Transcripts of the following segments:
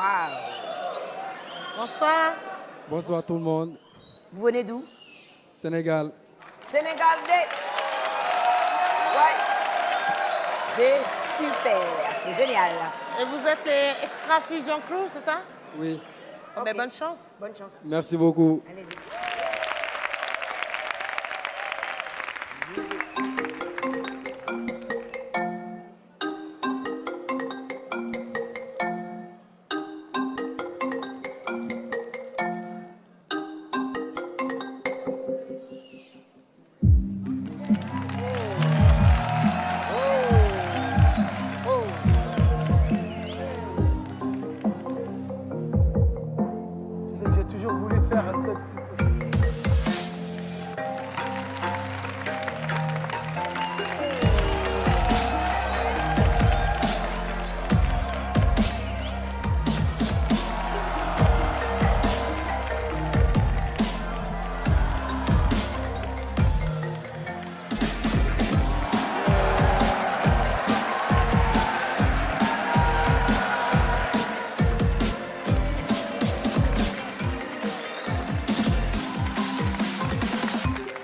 Waouh. Bonsoir. Bonsoir tout le monde. Vous venez d'où? Sénégal. Sénégal day. Ouais. C'est super, c'est génial. Et vous êtes les Extra Fusion Crew, c'est ça? Oui. Oh, ben, bonne chance. Bonne chance. Merci beaucoup. Allez-y. Tu sais que j'ai toujours voulu faire cette...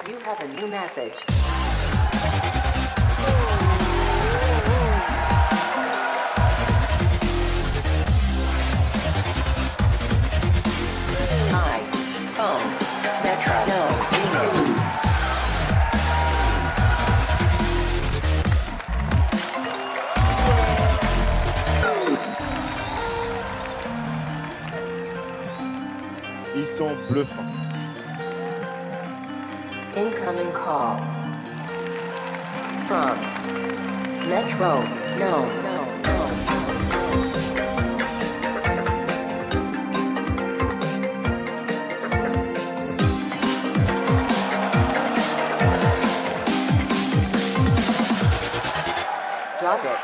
You have a new message. iPhone, Metro, no, Remix. Ils sont bluffants. Incoming call. From Metro, no, no, no. Drop it.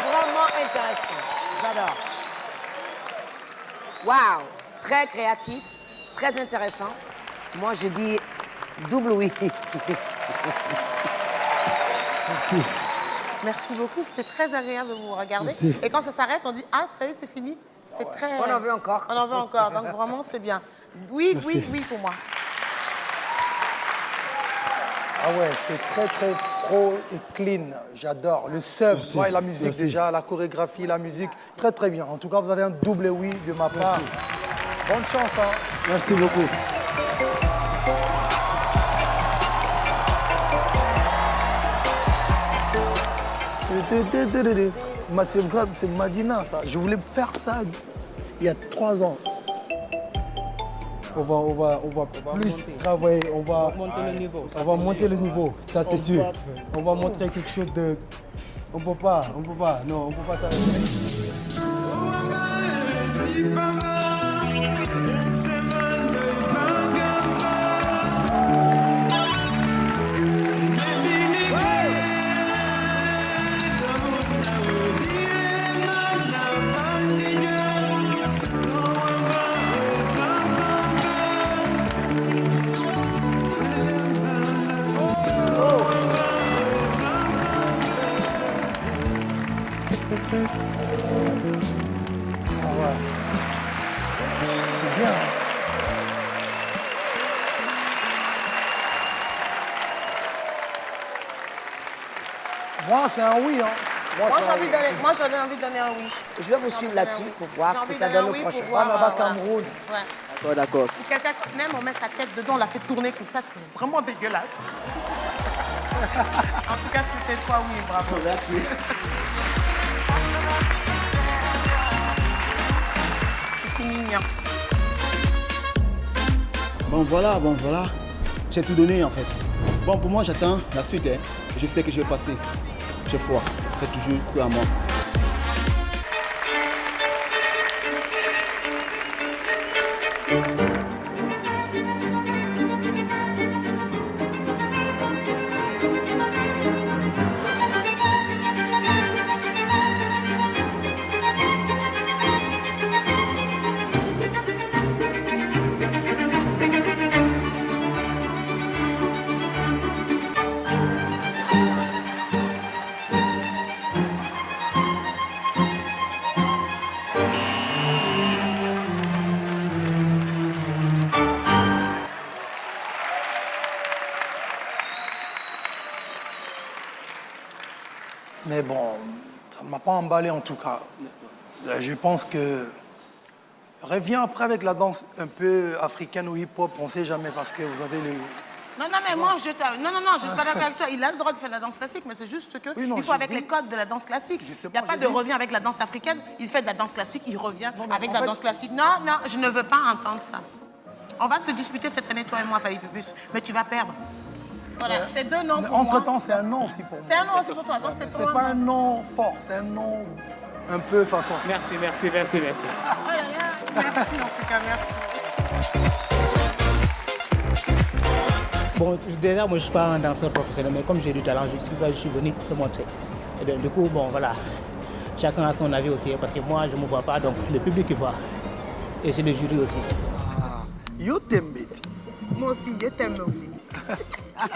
Vraiment intéressant. J'adore. Waouh. Très créatif, très intéressant. Moi, je dis double oui. Merci. Merci beaucoup, c'était très agréable de vous regarder. Merci. Et quand ça s'arrête, on dit « Ah, ça y est, c'est fini ». C'était très... On en veut encore. On en veut encore, donc vraiment, c'est bien. Oui, Merci. oui, oui pour moi. Ah ouais, c'est très très pro et clean. J'adore. Le sub, Merci. ouais, la musique Merci. déjà, la chorégraphie, la musique. Très très bien. En tout cas, vous avez un double oui de ma part. Bonne chance. Hein. Merci beaucoup. C'est Madina, ça. Je voulais faire ça il y a 3 ans. On va plus travailler, on va monter le niveau, ça c'est sûr. On va montrer quelque chose de... On peut pas, non, on peut pas s'arrêter. C'est bien. Moi, c'est un oui. Hein. Moi, c'est j'ai un envie oui. de donner, moi, j'aurais envie de donner un oui. Je vais vous suivre là-dessus pour voir ce que ça donne au prochain. Voir, On va Cameroun. Ouais. D'accord. Si quelqu'un aime, on met sa tête dedans, on la fait tourner comme ça, c'est vraiment dégueulasse. En tout cas, c'était toi, oui, bravo. Merci. C'était mignon. Bon voilà. J'ai tout donné en fait. Bon pour moi j'attends la suite. Hein. Je sais que je vais passer. J'ai foi. J'ai toujours cru à moi. Mais bon, ça ne m'a pas emballé en tout cas. Je pense que... Reviens après avec la danse un peu africaine ou hip-hop, on ne sait jamais parce que vous avez les... Non, mais moi, je suis pas d'accord avec toi. Il a le droit de faire la danse classique, mais c'est juste que Oui, non, il faut je avec dis- les codes de la danse classique. Il Justement, n'y a pas je de dis- revient avec la danse africaine. Il fait de la danse classique, il revient Non, mais avec en la fait- danse classique. Non, je ne veux pas entendre ça. On va se disputer cette année, toi et moi, Fally Pupus, mais tu vas perdre. Voilà, c'est 2 noms pour moi. Entre-temps, c'est un nom aussi pour moi. C'est un nom aussi pour toi. Attends, c'est C'est toi. pas un nom fort, c'est un nom un peu façon. Merci. Oh là là, merci en tout cas, merci. Bon, déjà, moi, je ne suis pas un danseur professionnel, mais comme j'ai du talent, je suis venu te montrer. Et bien, du coup, bon, voilà. Chacun a son avis aussi, parce que moi, je ne me vois pas, donc le public il voit. Et c'est le jury aussi. Yo t'aime, Betty. Moi aussi, je t'aime aussi. La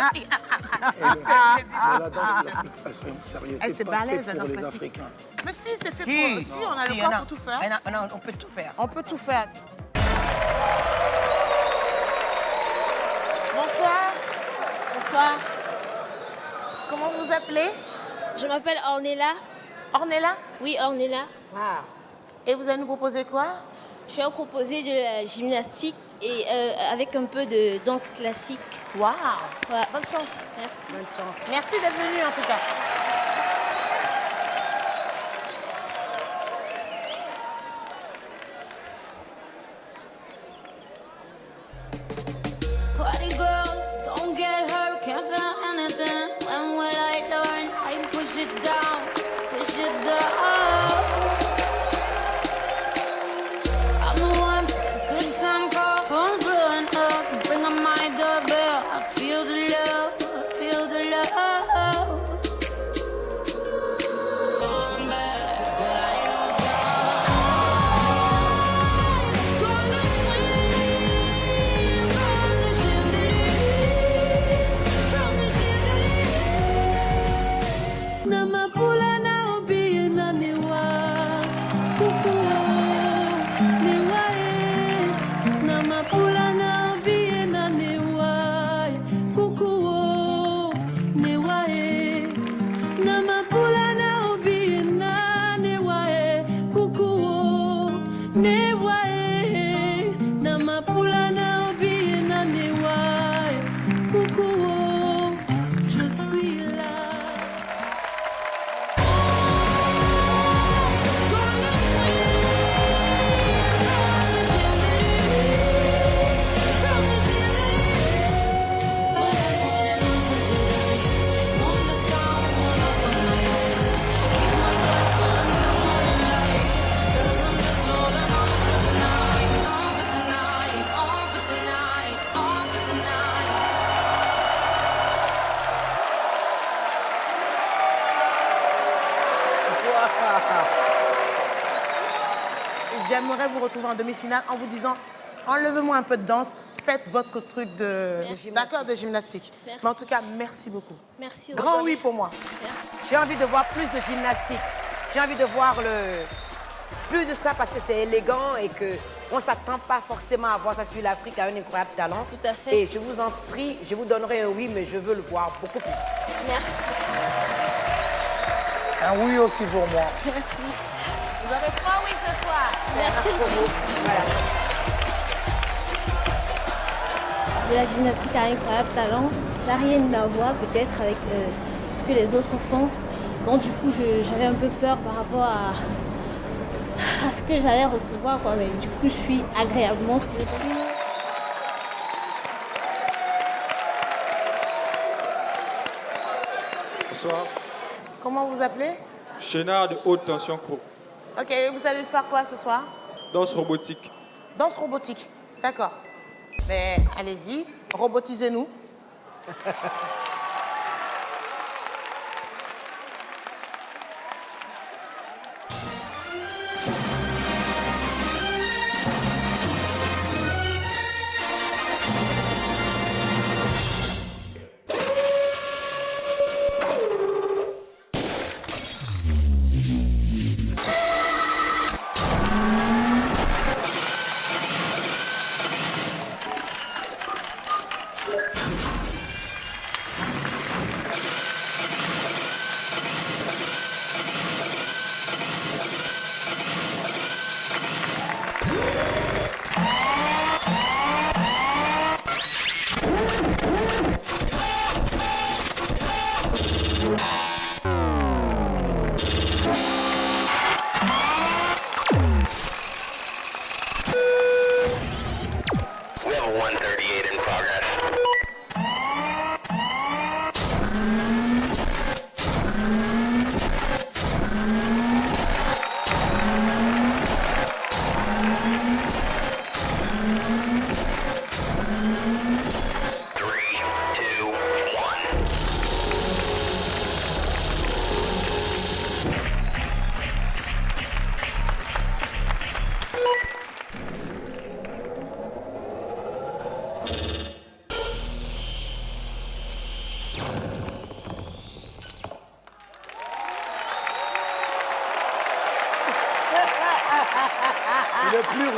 danse classique, c'est sérieux. Elle, c'est pas fait balèze, la pour danse les classique. Africains. Mais si, c'est fait pour... Si, on a le corps pour tout faire. On peut tout faire. On peut tout faire. Bonsoir. Bonsoir, Comment vous vous appelez? je m'appelle Ornella. Ornella? Oui, Ornella. Et vous allez nous proposer quoi? Je vais vous proposer de la gymnastique et avec un peu de danse classique. Waouh! Ouais. Bonne chance. Merci. Bonne chance. Merci d'être venu en tout cas. Party girls, don't get hurt, can't feel anything. When will I learn? I push it down, push it down. I'm the one for a good time call, phone's blowing up. Bring on my doorbell, I feel the love, I feel the love. Back till I lose gonna swim from the chandelier, from the chandelier. Namapula na obi na newa kuku newa namapula na obi na newa kuku newa namapula na obi na newa kuku newa namapula na obi na newa kuku je suis là. J'aimerais vous retrouver en demi-finale en vous disant enlevez-moi un peu de danse, faites votre truc de d'accord de gymnastique. Merci. Mais en tout cas, merci beaucoup. Merci. Grand oui pour moi. J'ai envie de voir plus de gymnastique. J'ai envie de voir plus de ça parce que c'est élégant et qu'on ne s'attend pas forcément à voir ça sur l'Afrique a un incroyable talent. Tout à fait. Et je vous en prie, je vous donnerai un oui, mais je veux le voir beaucoup plus. Merci. Un oui aussi pour moi. Merci. Vous avez 3 oui ce soir. Merci aussi. De la gymnastique a un incroyable talent. Ça n'a rien à voir peut-être avec ce que les autres font. Bon, du coup, j'avais un peu peur par rapport à ce que j'allais recevoir, quoi. Mais du coup, je suis agréablement surprise. Bonsoir. Comment vous appelez? Chénard de haute tension pro. Ok, vous allez faire quoi ce soir? Danse robotique. Danse robotique. D'accord. Mais allez-y, robotisez-nous.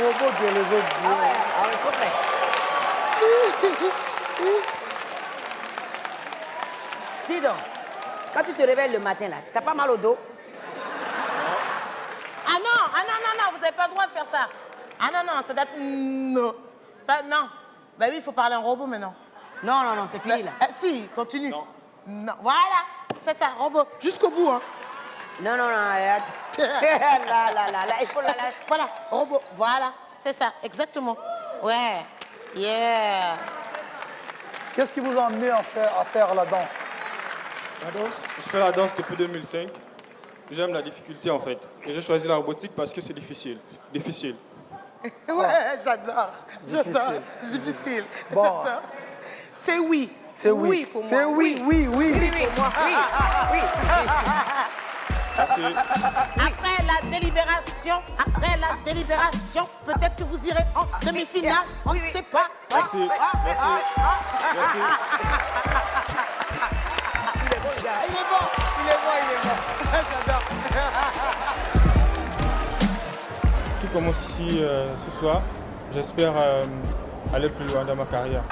robot que les autres. Ah ouais, faut prêt. Dis donc, quand tu te réveilles le matin, là, t'as pas mal au dos? Ah non, vous n'avez pas le droit de faire ça. Ah non, ça date... Non. Non. Bah oui, il faut parler en robot maintenant. Non, c'est fini, là. Si, continue. Non. Voilà, c'est ça, robot. Jusqu'au bout, hein. Non, là, il faut la lâcher. Voilà, robot, voilà, c'est ça, exactement. Ouais, yeah. Qu'est-ce qui vous a amené à faire la danse? La danse, je fais la danse depuis 2005. J'aime la difficulté en fait. Et j'ai choisi la robotique parce que c'est difficile. Ouais, j'adore. Difficile. Bon. J'adore. C'est oui. C'est oui. Pour moi. C'est oui. Oui, pour moi, oui. Merci. Après la délibération, peut-être que vous irez en demi-finale, on ne sait pas. Merci. Il est bon. J'adore. Tout commence ici ce soir. J'espère aller plus loin dans ma carrière.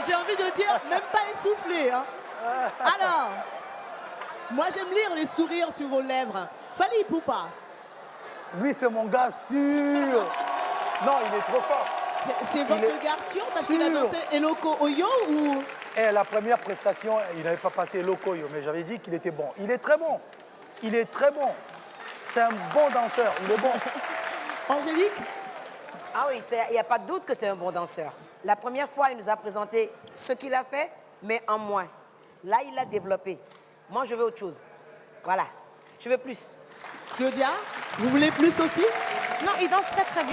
J'ai envie de dire, même pas essoufflé. Hein. Alors, moi j'aime lire les sourires sur vos lèvres. Fally Ipupa. Lui, c'est mon gars sûr. Non, il est trop fort. C'est votre garçon parce qu'il a dansé Eloko Oyo ou... La première prestation, il n'avait pas passé Eloko Oyo, mais j'avais dit qu'il était bon. Il est très bon. C'est un bon danseur, il est bon. Angélique? Ah oui, il n'y a pas de doute que c'est un bon danseur. La première fois, il nous a présenté ce qu'il a fait, mais en moins. Là, il l'a développé. Moi, je veux autre chose. Voilà. Je veux plus. Claudia, vous voulez plus aussi? Non, il danse très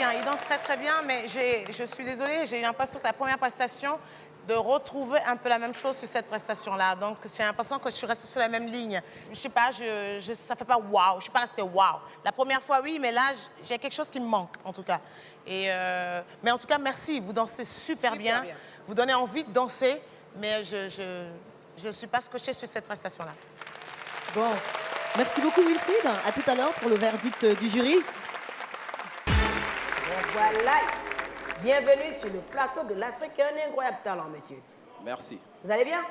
bien, mais je suis désolée, j'ai eu l'impression que la première prestation, de retrouver un peu la même chose sur cette prestation-là. Donc, j'ai l'impression que je suis restée sur la même ligne. Je sais pas, ça fait pas waouh, je suis pas restée waouh. La première fois, oui, mais là, j'ai quelque chose qui me manque, en tout cas. Mais en tout cas, merci, vous dansez super bien. Vous donnez envie de danser, mais je suis pas scotchée sur cette prestation-là. Bon, merci beaucoup Wilfried. À tout à l'heure pour le verdict du jury. Voilà. Bienvenue sur le plateau de l'Afrique. Un incroyable talent, monsieur. Merci. Vous allez bien?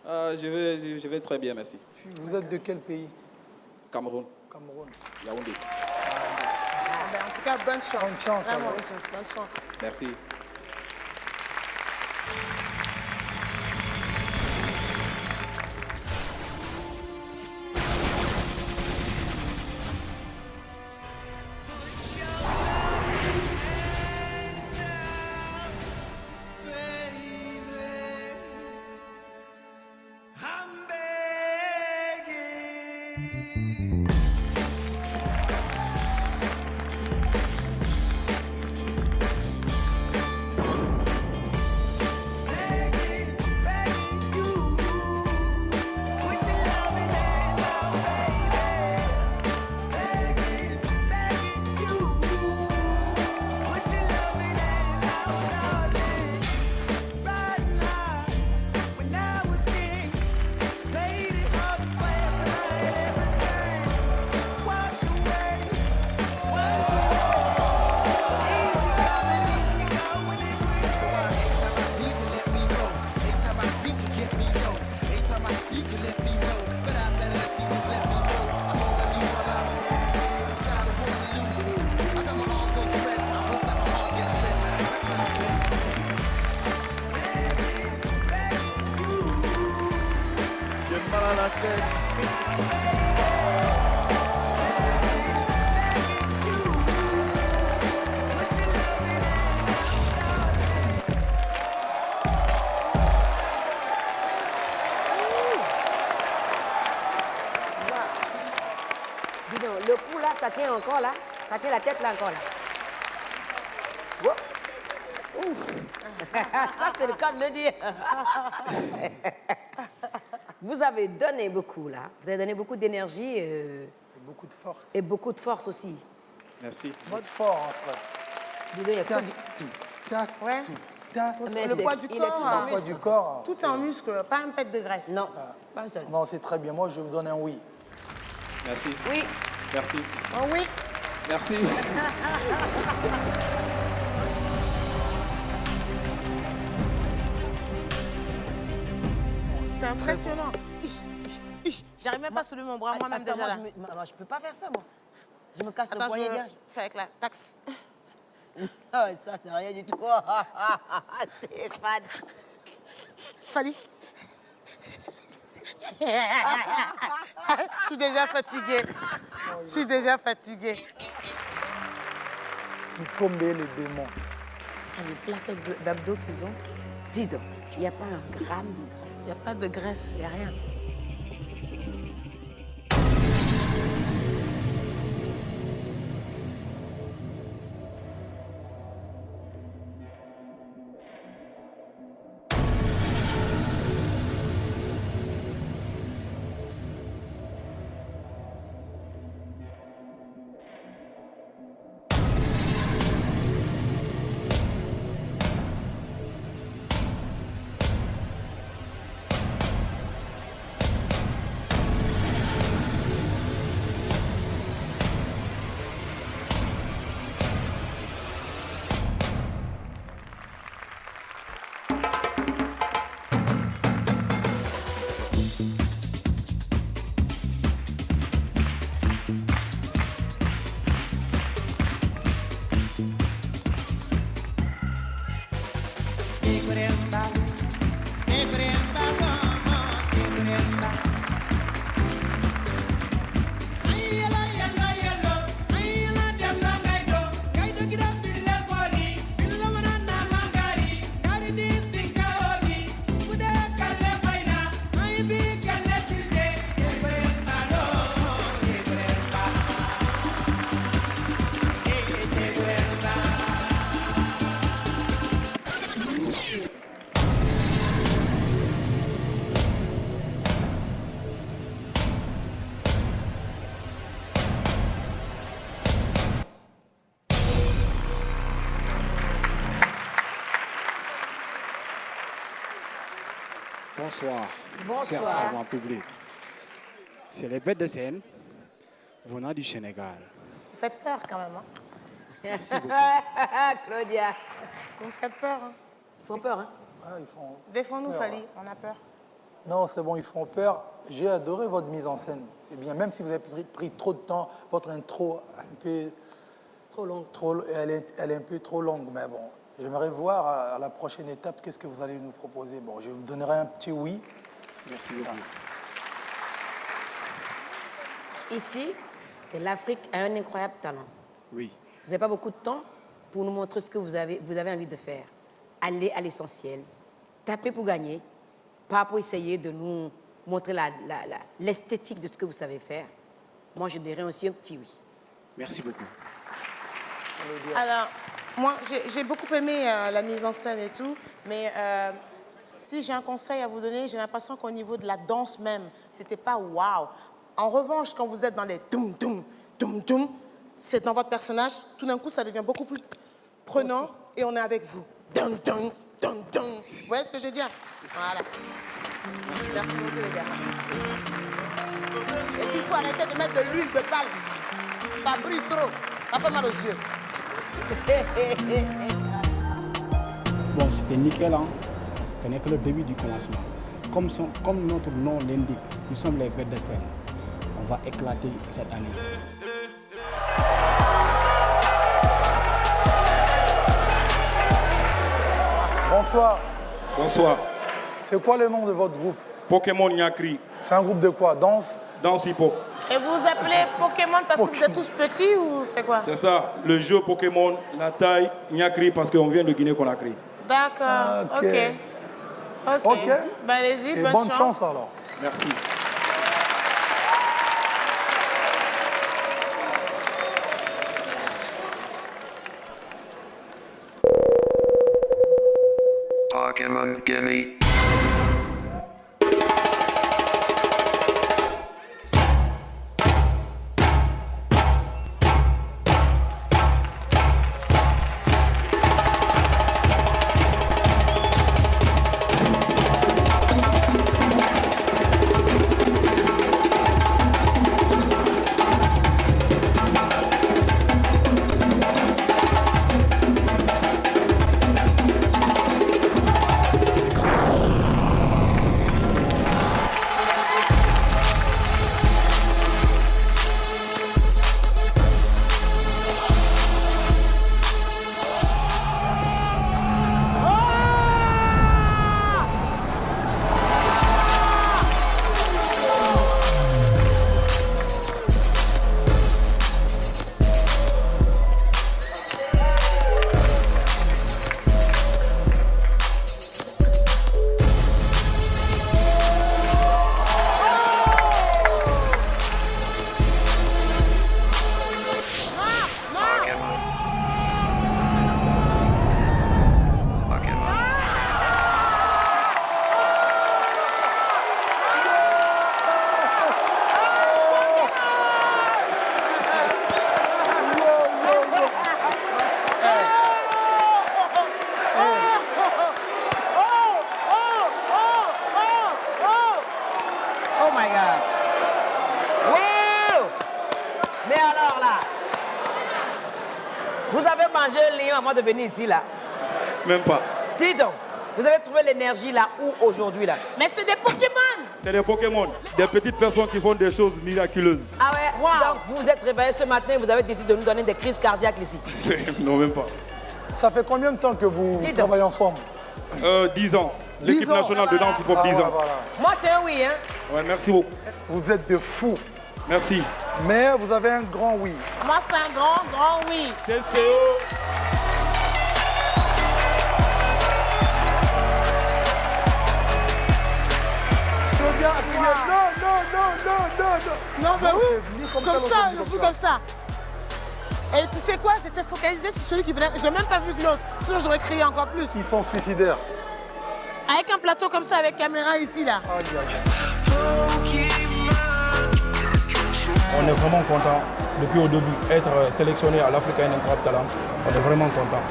Je vais très bien, merci. Vous êtes de quel pays? Cameroun. En Yaoundé. tout cas, bonne chance. Bonne chance. Vraiment, bonne chance. Merci. J'ai mal à la tête. Dis donc, le cou là, ça tient encore là. Ça tient la tête là encore là. Wow. Ouf. Ça, c'est le cas de le dire. Vous avez donné beaucoup là. Vous avez donné beaucoup d'énergie. Beaucoup de force. Et beaucoup de force aussi. Merci. Votre fort, hein, frère. Dis donc, il y a que du... Ouais. Mais Le c'est- poids du il est corps. tout en hein. Le poids du corps. Tout en muscle, pas un pet de graisse. Non, pas un seul. Non, c'est très bien. Moi, je vous donne un oui. Merci. Oui. Merci. Oh oui. Merci. C'est impressionnant. J'arrive même pas à soulever mon bras moi-même Attends, déjà là. moi, je peux pas faire ça, moi. Je me casse le Attends, poignet je direct. fais avec la taxe. Ah, ça, c'est rien du tout. Stéphane. Fali. Je suis déjà fatiguée. Je suis déjà fatiguée. Vous tombez les démons. C'est les plaquettes d'abdos qu'ils ont. Dis donc, il n'y a pas un gramme. Il n'y a pas de graisse, il n'y a rien. Bonsoir. Bonsoir. Chers savants publics. C'est les bêtes de scène venant du Sénégal. Vous faites peur quand même. Hein. Merci beaucoup. Claudia. Vous me faites peur. Hein. Ils font peur, hein? Ah, ils font Défends-nous, peur. Fali, on a peur. Non, c'est bon, ils font peur. J'ai adoré votre mise en scène. C'est bien, même si vous avez pris trop de temps, votre intro un peu... Trop longue. Elle est un peu trop longue, mais bon. J'aimerais voir à la prochaine étape, qu'est-ce que vous allez nous proposer. Bon, je vous donnerai un petit oui. Merci beaucoup. Ici, c'est l'Afrique a un incroyable talent. Oui. Vous n'avez pas beaucoup de temps pour nous montrer ce que vous avez envie de faire. Allez à l'essentiel. Tapez pour gagner, pas pour essayer de nous montrer l'esthétique de ce que vous savez faire, moi, je dirais aussi un petit oui. Merci beaucoup. Alors, moi, j'ai beaucoup aimé la mise en scène et tout, mais si j'ai un conseil à vous donner, j'ai l'impression qu'au niveau de la danse même, c'était pas waouh. En revanche, quand vous êtes dans les toum toum toum toum, c'est dans votre personnage, tout d'un coup, ça devient beaucoup plus prenant et on est avec vous. Dun, dun, dun, dun. Vous voyez ce que je veux dire? Voilà. Merci beaucoup, les gars. Merci. Et puis, il faut arrêter de mettre de l'huile de palme. Ça brille trop. Ça fait mal aux yeux. Bon, c'était nickel, hein. Ce n'est que le début du commencement. Comme notre nom l'indique, nous sommes les bêtes de scène. On va éclater cette année. Bonsoir. Bonsoir. C'est quoi le nom de votre groupe? Pokémon Nyakri. C'est un groupe de quoi? Danse? Danse hip-hop. Et vous vous appelez Pokémon parce que vous êtes tous petits ou c'est quoi? C'est ça, le jeu Pokémon, la taille, Nyakri parce qu'on vient de Guinée-Conakry. D'accord, ok. Ben, allez-y, Et bonne chance alors. Merci. Pokémon Gimme. Oh my God. Wow! Mais alors là, vous avez mangé un lion avant de venir ici là? Même pas. Dis donc, vous avez trouvé l'énergie là où aujourd'hui là? Mais c'est des Pokémon! C'est des Pokémon, des petites personnes qui font des choses miraculeuses. Ah ouais? Donc vous vous êtes réveillé ce matin et vous avez décidé de nous donner des crises cardiaques ici? Non, même pas. Ça fait combien de temps que vous travaillez ensemble? 10 ans. L'équipe 10 ans. nationale de danse hip-hop, 10 ans. Voilà. Moi c'est un oui, hein? Ouais, merci beaucoup. Vous êtes de fous. Merci. Mais vous avez un grand oui. Moi, c'est un grand oui. C'est CO. Non, mais oui, comme ça, le plus comme ça. Et tu sais quoi, j'étais focalisée sur celui qui venait. J'ai même pas vu que l'autre. Sinon, j'aurais crié encore plus. Ils sont suicidaires. Avec un plateau comme ça, avec caméra ici, là. On est vraiment content depuis au début être sélectionné à l'African Incroyable Talent. On est vraiment content.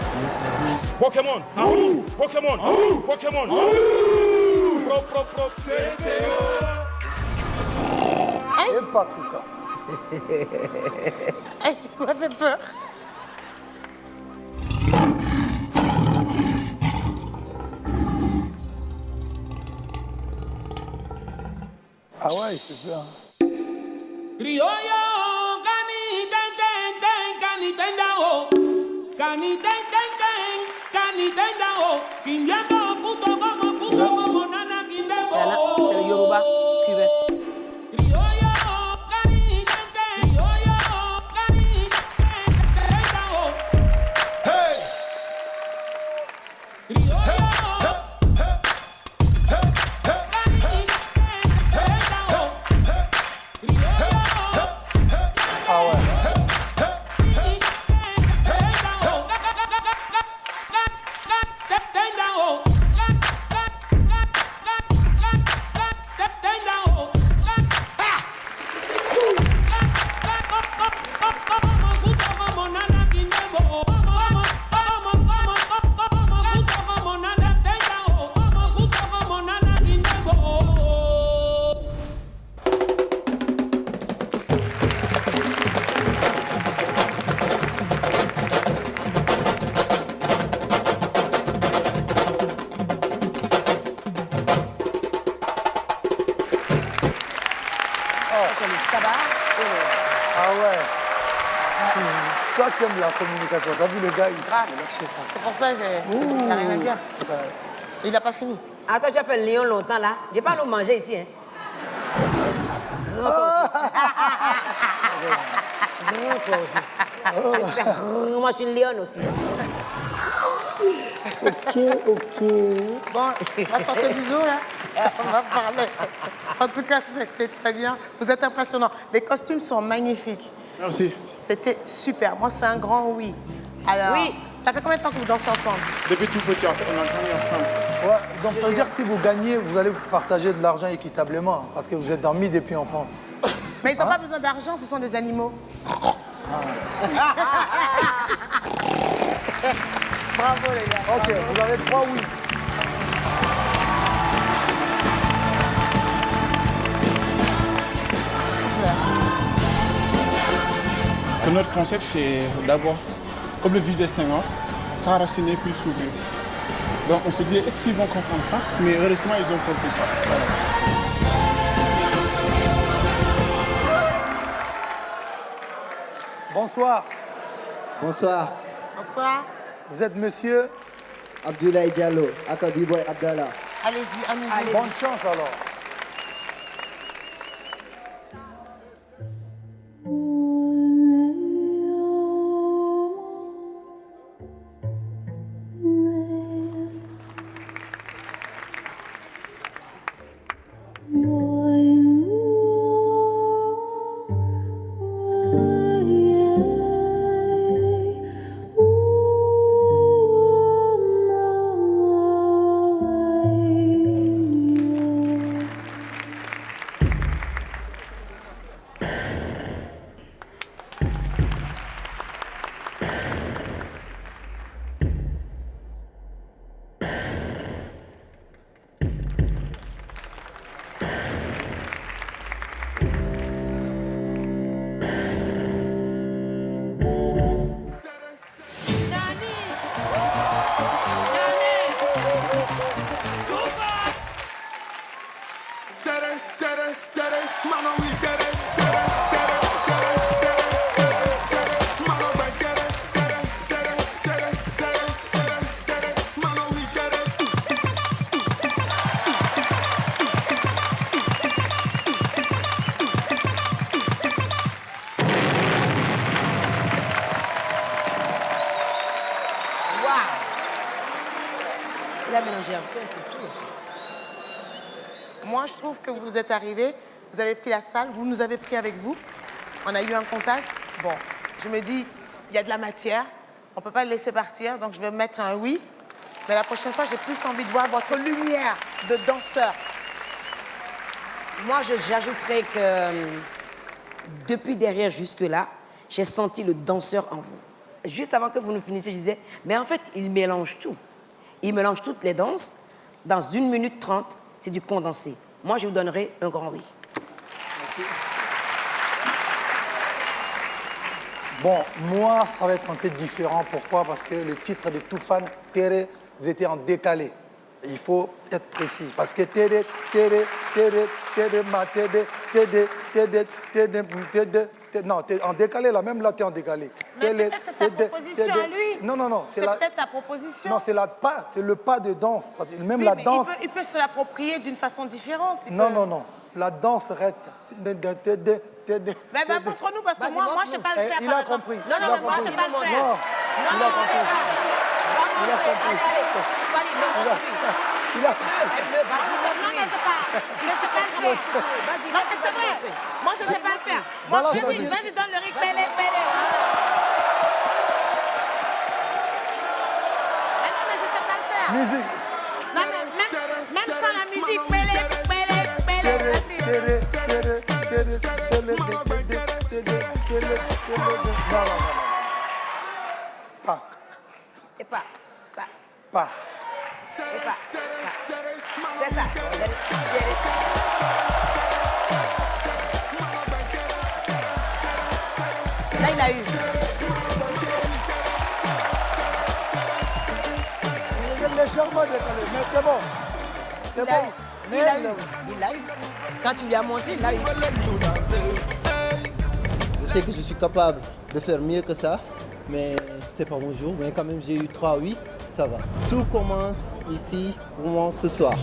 Pokémon, Pokémon, Pokémon. Et Bazooka. Il m'a fait peur. Ah ouais, c'est bien. Criollo, canitendao, canitendao, quimbiamo puto como nana quindebo. C'est le Yoruba cubain. c'est le sabbat. Ah ouais. Toi qui aimes la communication, t'as vu le gars, il lâche pas. C'est pour ça que il n'y a rien à dire. Il n'a pas fini. Attends, tu as fait le lion longtemps là. Je vais pas nous manger ici. Hein. Non, toi aussi. Non, toi aussi. Moi, je suis une lionne aussi. Ok. Bon, on va sortir du zoo là. On va parler. En tout cas, c'était très bien. Vous êtes impressionnants. Les costumes sont magnifiques. Merci. C'était super. Moi, c'est un grand oui. Alors, oui. Ça fait combien de temps que vous dansez ensemble? Depuis tout petit, en fait, on a grandi ensemble. Ouais, donc ça veut dire que si vous gagnez, vous allez partager de l'argent équitablement, parce que vous êtes amis depuis enfance. Mais ils n'ont pas besoin d'argent, ce sont des animaux. Bravo les gars. Ok, bravo. vous avez 3 oui. Super. Parce que notre concept, c'est d'avoir, comme le disait Senghor, s'enraciner puis s'ouvrir. Donc on se dit, est-ce qu'ils vont comprendre ça? Mais heureusement, ils ont compris ça. Voilà. Bonsoir. Bonsoir. Bonsoir. Vous êtes monsieur Abdoulaye Diallo, aka B-Boy Abdallah. Allez-y, amusez-vous. Bonne chance alors. Moi, je trouve que vous êtes arrivés, vous avez pris la salle, vous nous avez pris avec vous. On a eu un contact. Bon, je me dis, il y a de la matière. On ne peut pas le laisser partir, donc je vais mettre un oui. Mais la prochaine fois, j'ai plus envie de voir votre lumière de danseur. Moi, j'ajouterais que depuis derrière jusque-là, j'ai senti le danseur en vous. Juste avant que vous nous finissiez, je disais, mais en fait, il mélange tout. Il mélange toutes les danses. Dans 1 minute 30, c'est du condensé. Moi, je vous donnerai un grand oui. Merci. Bon, moi, ça va être un peu différent. Pourquoi? Parce que le titre de Toufan, Tere, vous étiez en décalé. Il faut être précis. Parce que Tere, Tere, Tere, Tere, ma Tere, Tere, Tere, Tere, Tere, non, t'es en décalé là, même là, t'es en décalé. Mais peut-être c'est sa proposition à lui. Non, non, non. C'est peut-être sa proposition. Non, c'est le pas de danse. Même Oui, la mais danse. il peut se l'approprier d'une façon différente. Non, non, non. La danse reste. Mais montre-nous, parce que moi, je ne sais pas le faire. Il a compris. Non, non, mais moi, je ne sais pas le faire. Non, il a compris. Il a compris. Il a compris. Non, mais c'est pas. Je ne sais pas le faire. Non, mais c'est vrai. Moi, je ne sais pas le faire. Moi, vas-y, donne le rythme. Pélé, pélé. Non, mais je ne sais pas le faire. Musique. Non, mais même sans la musique, pélé, pélé, pélé. Non, non, non. Pas. Et pas. Pas. Et pas. C'est ça. Là, il a eu. Il est légèrement décalé, mais c'est bon. C'est bon. Il a eu. Il l'a eu. Quand tu lui as montré, il l'a eu. Je sais que je suis capable de faire mieux que ça, mais c'est pas mon jour. Mais quand même, j'ai eu 3-8, ça va. Tout commence ici pour moi ce soir.